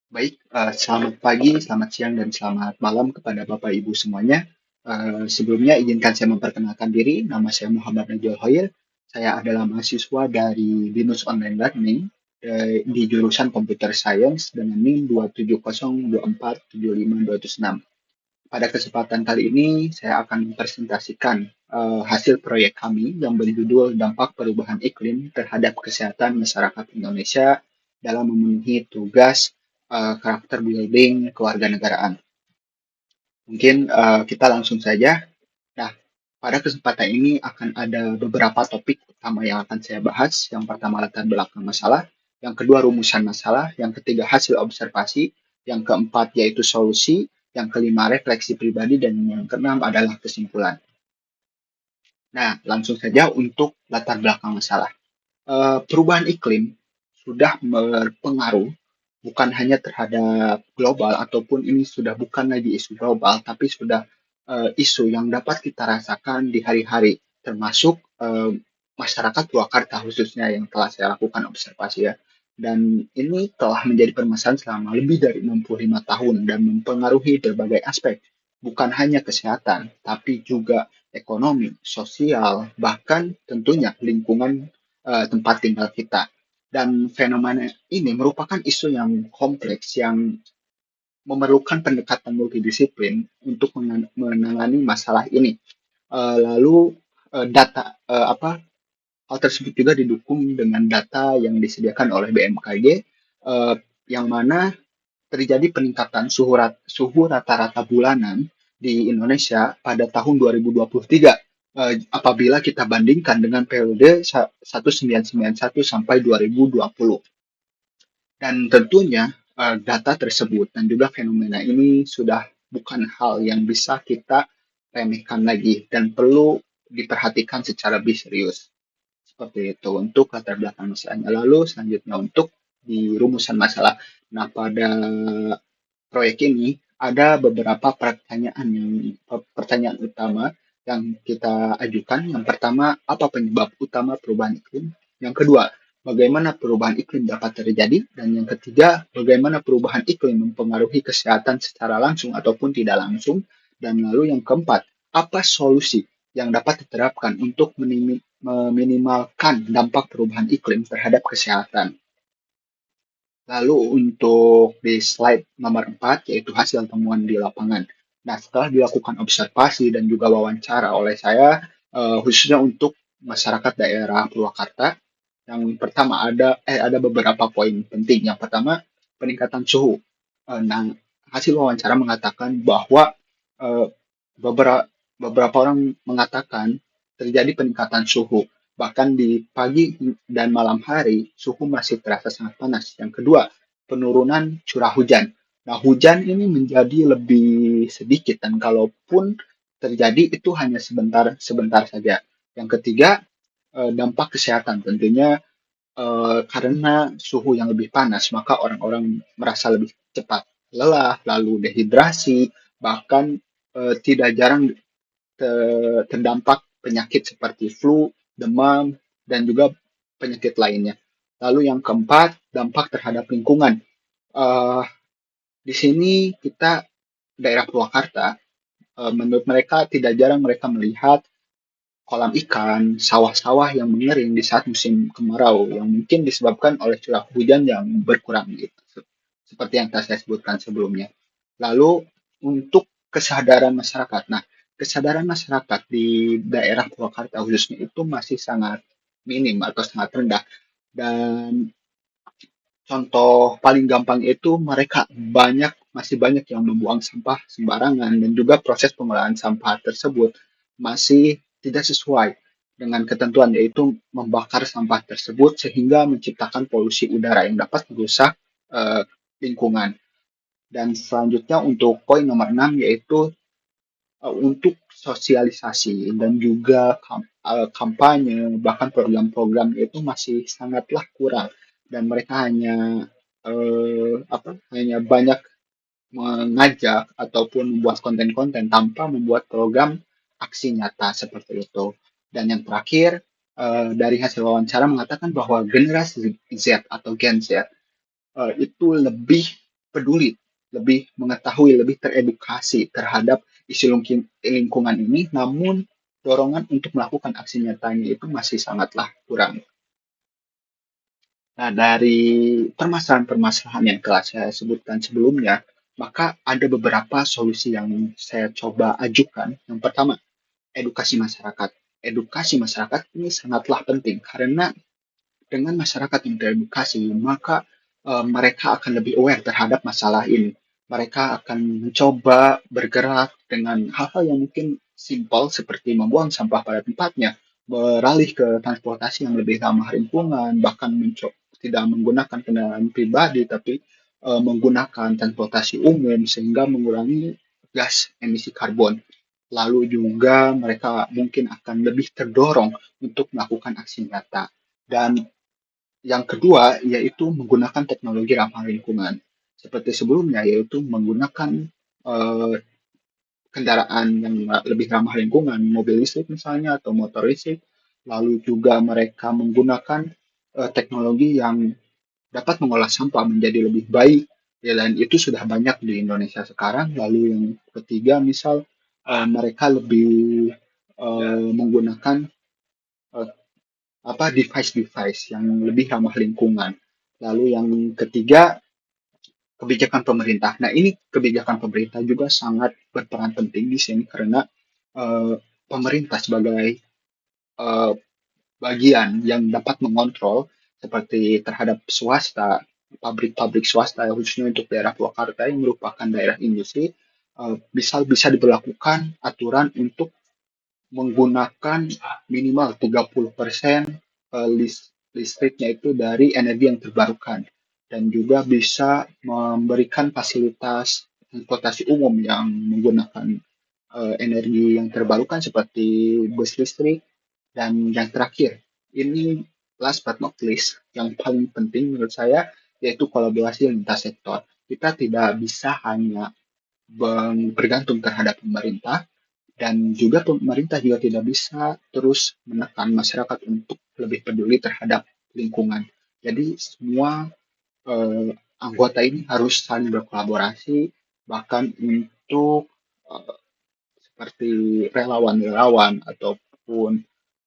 Baik, selamat pagi, selamat siang, dan selamat malam kepada Bapak Ibu semuanya. Sebelumnya izinkan saya memperkenalkan diri, nama saya Muhammad Najul Hoir. Saya adalah mahasiswa dari BINUS Online Learning di jurusan Computer Science dengan NIM 270247526. Pada kesempatan kali ini, saya akan mempresentasikan hasil proyek kami yang berjudul Dampak Perubahan Iklim Terhadap Kesehatan Masyarakat Indonesia dalam memenuhi tugas karakter building kewarganegaraan. Mungkin kita langsung saja. Nah, pada kesempatan ini akan ada beberapa topik utama yang akan saya bahas. Yang pertama latar belakang masalah, yang kedua rumusan masalah, yang ketiga hasil observasi, yang keempat yaitu solusi, yang kelima refleksi pribadi, dan yang keenam adalah kesimpulan. Nah, langsung saja untuk latar belakang masalah. Perubahan iklim sudah berpengaruh bukan hanya terhadap global ataupun ini sudah bukan lagi isu global tapi sudah isu yang dapat kita rasakan di hari-hari termasuk masyarakat Purwakarta khususnya yang telah saya lakukan observasi ya. Dan ini telah menjadi permasalahan selama lebih dari 65 tahun dan mempengaruhi berbagai aspek, bukan hanya kesehatan, tapi juga ekonomi, sosial, bahkan tentunya lingkungan tempat tinggal kita. Dan fenomena ini merupakan isu yang kompleks yang memerlukan pendekatan multidisiplin untuk menangani masalah ini. Lalu data hal tersebut juga didukung dengan data yang disediakan oleh BMKG yang mana terjadi peningkatan suhu rata-rata bulanan di Indonesia pada tahun 2023 apabila kita bandingkan dengan periode 1991 sampai 2020. Dan tentunya data tersebut dan juga fenomena ini sudah bukan hal yang bisa kita remehkan lagi dan perlu diperhatikan secara lebih serius. Seperti itu untuk latar belakang masalahnya. Lalu selanjutnya untuk di rumusan masalah. Nah, pada proyek ini ada beberapa pertanyaan utama yang kita ajukan. Yang pertama, apa penyebab utama perubahan iklim? Yang kedua, bagaimana perubahan iklim dapat terjadi? Dan yang ketiga, bagaimana perubahan iklim mempengaruhi kesehatan secara langsung ataupun tidak langsung? Dan lalu yang keempat, apa solusi yang dapat diterapkan untuk meminimalkan dampak perubahan iklim terhadap kesehatan? Lalu untuk di slide nomor 4, yaitu hasil temuan di lapangan. Nah, setelah dilakukan observasi dan juga wawancara oleh saya, khususnya untuk masyarakat daerah Purwakarta, yang pertama ada beberapa poin penting. Yang pertama, peningkatan suhu. Nah, hasil wawancara mengatakan bahwa eh, beberapa beberapa orang mengatakan terjadi peningkatan suhu. Bahkan di pagi dan malam hari, suhu masih terasa sangat panas. Yang kedua, penurunan curah hujan. Nah, hujan ini menjadi lebih sedikit dan kalaupun terjadi itu hanya sebentar saja. Yang ketiga, dampak kesehatan. Tentunya karena suhu yang lebih panas, maka orang-orang merasa lebih cepat lelah, lalu dehidrasi, bahkan tidak jarang terdampak penyakit seperti flu, demam, dan juga penyakit lainnya. Lalu yang keempat, dampak terhadap lingkungan. Uh, di sini kita daerah Purwakarta, menurut mereka tidak jarang mereka melihat kolam ikan, sawah-sawah yang mengering di saat musim kemarau yang mungkin disebabkan oleh curah hujan yang berkurang gitu. Seperti yang tadi saya sebutkan sebelumnya. Lalu untuk kesadaran masyarakat. Nah, kesadaran masyarakat di daerah Purwakarta khususnya itu masih sangat minim atau sangat rendah. Dan contoh paling gampang itu mereka masih banyak yang membuang sampah sembarangan dan juga proses pengolahan sampah tersebut masih tidak sesuai dengan ketentuan yaitu membakar sampah tersebut sehingga menciptakan polusi udara yang dapat merusak eh, lingkungan. Dan selanjutnya untuk poin nomor 6 yaitu untuk sosialisasi dan juga kampanye bahkan program-program itu masih sangatlah kurang dan mereka hanya banyak mengajak ataupun membuat konten-konten tanpa membuat program aksi nyata seperti itu. Dan yang terakhir dari hasil wawancara mengatakan bahwa generasi Z atau Gen Z itu lebih peduli, lebih mengetahui, lebih teredukasi terhadap isu lingkungan ini, namun dorongan untuk melakukan aksi nyatanya itu masih sangatlah kurang. Nah, dari permasalahan-permasalahan yang telah saya sebutkan sebelumnya, maka ada beberapa solusi yang saya coba ajukan. Yang pertama, edukasi masyarakat. Edukasi masyarakat ini sangatlah penting karena dengan masyarakat yang teredukasi, maka mereka akan lebih aware terhadap masalah ini. Mereka akan mencoba bergerak dengan hal-hal yang mungkin simpel seperti membuang sampah pada tempatnya, beralih ke transportasi yang lebih ramah lingkungan, bahkan tidak menggunakan kendaraan pribadi, tapi menggunakan transportasi umum sehingga mengurangi gas emisi karbon. Lalu juga mereka mungkin akan lebih terdorong untuk melakukan aksi nyata. Dan yang kedua, yaitu menggunakan teknologi ramah lingkungan. Seperti sebelumnya, yaitu menggunakan eh, kendaraan yang lebih ramah lingkungan, mobil listrik misalnya, atau motor listrik. Lalu juga mereka menggunakan teknologi yang dapat mengolah sampah menjadi lebih baik. Ya, dan itu sudah banyak di Indonesia sekarang. Lalu yang ketiga, misal mereka lebih menggunakan eh, apa device-device yang lebih ramah lingkungan. Lalu yang ketiga, kebijakan pemerintah. Nah, ini kebijakan pemerintah juga sangat berperan penting di sini karena eh, pemerintah sebagai eh, bagian yang dapat mengontrol seperti terhadap swasta, pabrik-pabrik swasta khususnya untuk daerah Purwakarta yang merupakan daerah industri, bisa bisa diberlakukan aturan untuk menggunakan minimal 30% listriknya itu dari energi yang terbarukan dan juga bisa memberikan fasilitas transportasi umum yang menggunakan energi yang terbarukan seperti bus listrik. Dan yang terakhir, ini last but not least, yang paling penting menurut saya yaitu kolaborasi lintas sektor. Kita tidak bisa hanya bergantung terhadap pemerintah, dan juga pemerintah juga tidak bisa terus menekan masyarakat untuk lebih peduli terhadap lingkungan. Jadi semua eh, anggota ini harus saling berkolaborasi, bahkan untuk eh, seperti relawan-relawan ataupun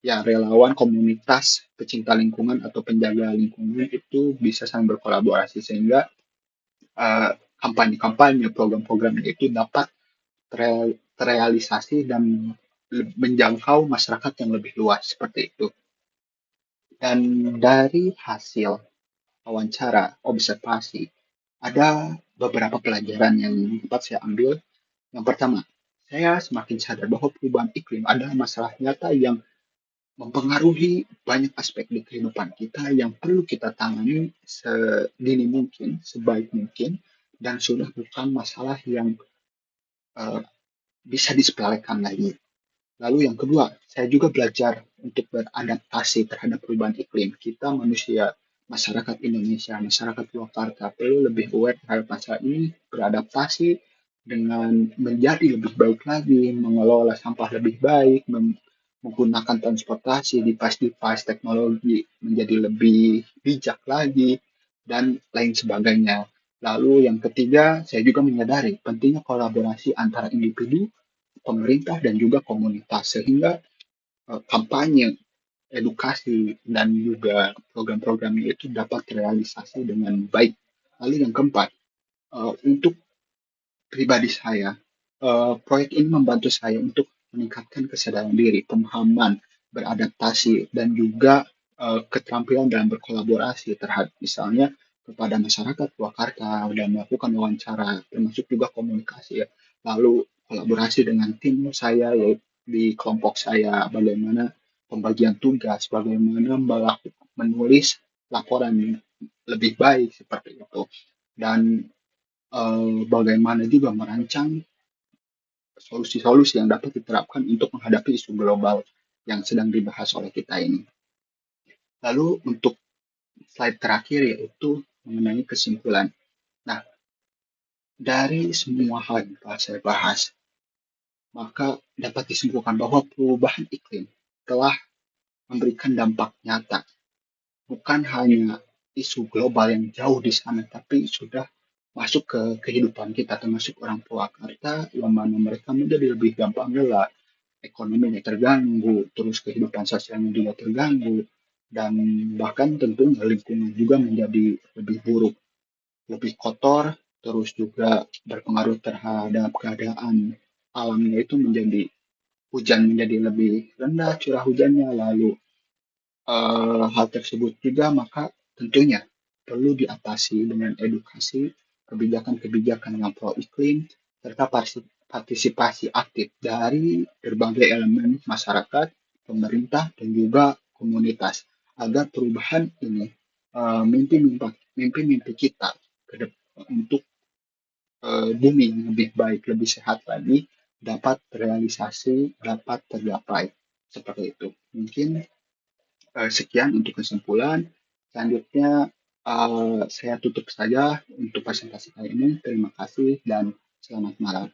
ya relawan komunitas pecinta lingkungan atau penjaga lingkungan itu bisa saling berkolaborasi sehingga eh, kampanye-kampanye, program-program itu dapat terrealisasi dan menjangkau masyarakat yang lebih luas seperti itu. Dan dari hasil wawancara, observasi, ada beberapa pelajaran yang dapat saya ambil. Yang pertama, saya semakin sadar bahwa perubahan iklim adalah masalah nyata yang mempengaruhi banyak aspek di kehidupan kita yang perlu kita tangani sedini mungkin, sebaik mungkin, dan sudah bukan masalah yang uh, bisa disepelekan lagi. Lalu yang kedua, saya juga belajar untuk beradaptasi terhadap perubahan iklim. Kita manusia, masyarakat Indonesia, masyarakat Purwakarta perlu lebih aware terhadap masalah ini, beradaptasi dengan menjadi lebih baik lagi, mengelola sampah lebih baik, menggunakan transportasi, device-device teknologi menjadi lebih bijak lagi, dan lain sebagainya. Lalu yang ketiga, saya juga menyadari pentingnya kolaborasi antara individu, pemerintah dan juga komunitas sehingga kampanye, edukasi dan juga program-programnya itu dapat terrealisasi dengan baik. Lalu yang keempat, untuk pribadi saya, proyek ini membantu saya untuk meningkatkan kesadaran diri, pemahaman, beradaptasi dan juga keterampilan dalam berkolaborasi terhadap misalnya kepada masyarakat Purwakarta dan melakukan wawancara termasuk juga komunikasi ya. Lalu kolaborasi dengan tim saya yaitu di kelompok saya bagaimana pembagian tugas, bagaimana menulis laporan yang lebih baik seperti itu dan bagaimana juga merancang solusi-solusi yang dapat diterapkan untuk menghadapi isu global yang sedang dibahas oleh kita ini. Lalu untuk slide terakhir yaitu mengenai kesimpulan. Nah, dari semua hal yang telah saya bahas, maka dapat disimpulkan bahwa perubahan iklim telah memberikan dampak nyata, bukan hanya isu global yang jauh di sana, tapi sudah masuk ke kehidupan kita termasuk orang tua karena yang mana mereka menjadi lebih gampang lelah, ekonominya terganggu, terus kehidupan sosialnya juga terganggu, dan bahkan tentunya lingkungan juga menjadi lebih buruk, lebih kotor, terus juga berpengaruh terhadap keadaan alamnya itu menjadi hujan menjadi lebih rendah curah hujannya, lalu hal tersebut juga maka tentunya perlu diatasi dengan edukasi, kebijakan-kebijakan yang pro iklim, serta partisipasi aktif dari berbagai elemen masyarakat, pemerintah, dan juga komunitas agar perubahan ini mimpi-mimpi kita untuk bumi yang lebih baik, lebih sehat lagi dapat terrealisasi, dapat tergapai. Seperti itu. Mungkin sekian untuk kesimpulan. Selanjutnya saya tutup saja untuk presentasi kali ini. Terima kasih dan selamat malam.